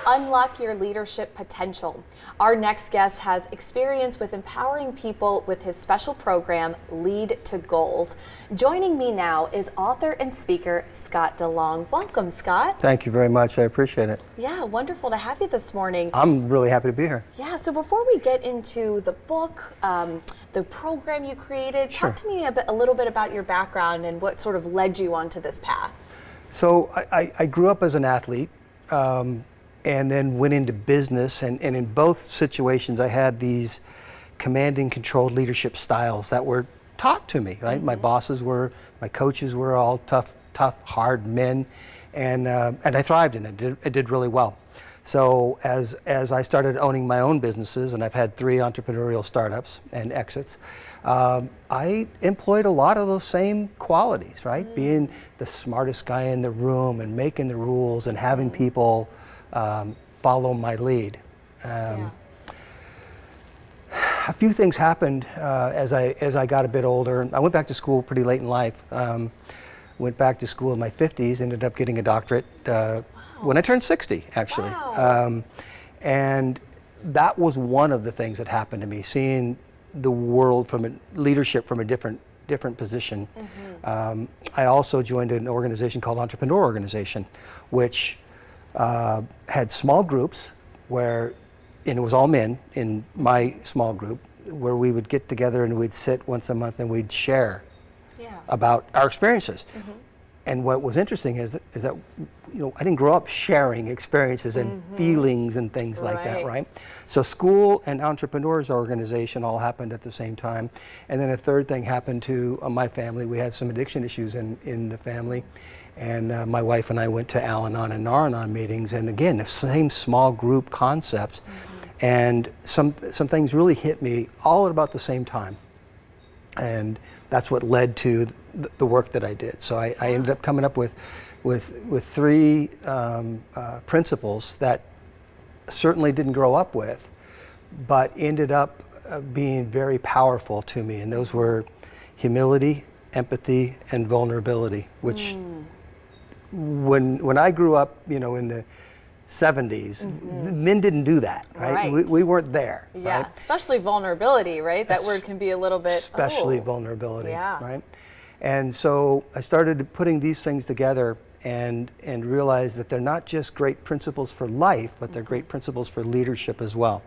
Unlock your leadership potential. Our next guest has experience with empowering people with his special program, Lead to Goals. Joining me now is author and speaker Scott DeLong. Welcome, Scott. Thank you very much. I appreciate it. Yeah, wonderful to have you this morning. I'm really happy to be here. Yeah, so before we get into the book, the program you created, Sure. talk to me a little bit about your background and what sort of led you onto this path. So I grew up as an athlete and then went into business, and in both situations I had these command and controlled leadership styles that were taught to me, right? My my coaches were all tough, hard men, and I thrived in it. I did really well. So as I started owning my own businesses, and I've had 3 entrepreneurial startups and exits, I employed a lot of those same qualities, right? Being the smartest guy in the room and making the rules and having people follow my lead. A few things happened as I got a bit older. I went back to school pretty late in life. Went back to school in my 50s, ended up getting a doctorate when I turned 60, actually. Wow. And that was one of the things that happened to me, seeing the world from leadership from a different position. I also joined an organization called Entrepreneur Organization, which had small groups and it was all men in my small group, where we would get together and we'd sit once a month and we'd share about our experiences. And what was interesting is that I didn't grow up sharing experiences and feelings and things like that, right? So school and entrepreneurs organization all happened at the same time. And then a third thing happened to my family. We had some addiction issues in the family. And my wife and I went to Al-Anon and Nar-Anon meetings, and again, the same small group concepts. And some things really hit me all at about the same time. And that's what led to the work that I did. So I ended up coming up with 3 principles that certainly didn't grow up with, but ended up being very powerful to me. And those were humility, empathy, and vulnerability, which when I grew up, in the 70s, men didn't do that, right? We weren't there. Yeah, right? especially vulnerability, right? That word can be a little bit... Especially vulnerability, yeah. right? And so I started putting these things together and realized that they're not just great principles for life, but they're great principles for leadership as well.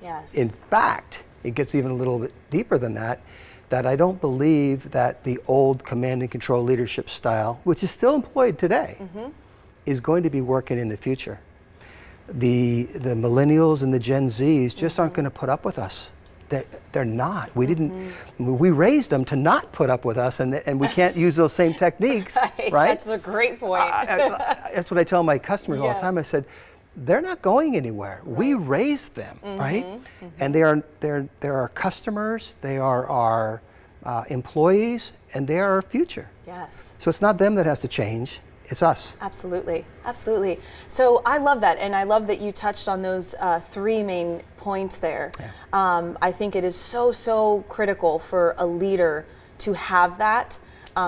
Yes. In fact, it gets even a little bit deeper than that I don't believe that the old command and control leadership style, which is still employed today, is going to be working in the future. The millennials and the Gen Zs just aren't going to put up with us. They're not. We raised them to not put up with us, and we can't use those same techniques, right? That's a great point. That's what I tell my customers all the time. I said, they're not going anywhere. We raised them, right? And they're our customers, they are our employees, and they are our future. Yes. So it's not them that has to change, it's us. Absolutely, absolutely. So I love that, and I love that you touched on those 3 main points there. Yeah. I think it is so critical for a leader to have that,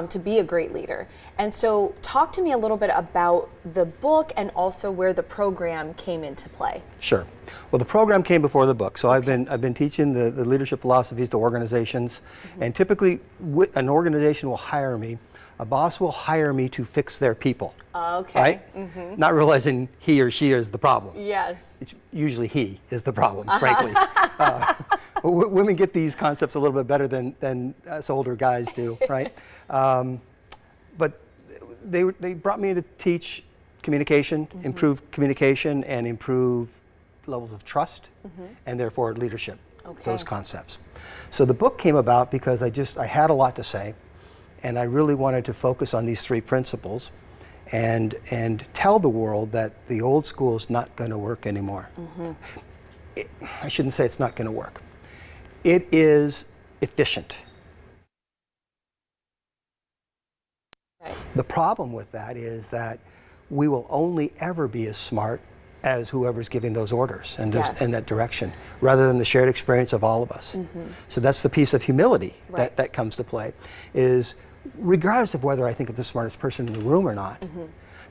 to be a great leader. And so talk to me a little bit about the book and also where the program came into play. Sure. Well, the program came before the book. So I've been teaching the leadership philosophies to organizations, and typically an organization will hire me. A boss will hire me to fix their people. Okay. Right? Not realizing he or she is the problem. Yes. It's usually he is the problem, frankly. Women get these concepts a little bit better than us older guys do, right? But they brought me in to teach communication, improve communication, and improve levels of trust, and therefore leadership, those concepts. So the book came about because I had a lot to say, and I really wanted to focus on these 3 principles and tell the world that the old school is not going to work anymore. I shouldn't say it's not going to work. It is efficient. Right. The problem with that is that we will only ever be as smart as whoever's giving those orders and in that direction, rather than the shared experience of all of us. So that's the piece of humility that comes to play, is regardless of whether I think it's the smartest person in the room or not,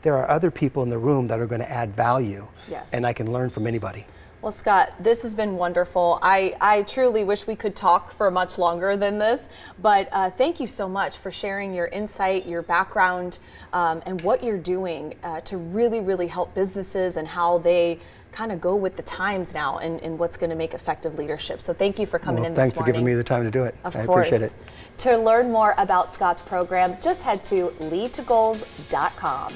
there are other people in the room that are going to add value. Yes. And I can learn from anybody. Well, Scott, this has been wonderful. I truly wish we could talk for much longer than this, but thank you so much for sharing your insight, your background, and what you're doing to really, really help businesses and how they kind of go with the times now and what's going to make effective leadership. So thank you for coming in this morning. Thanks for giving me the time to do it. Of I course. appreciate it. To learn more about Scott's program, just head to leadtogoals.com.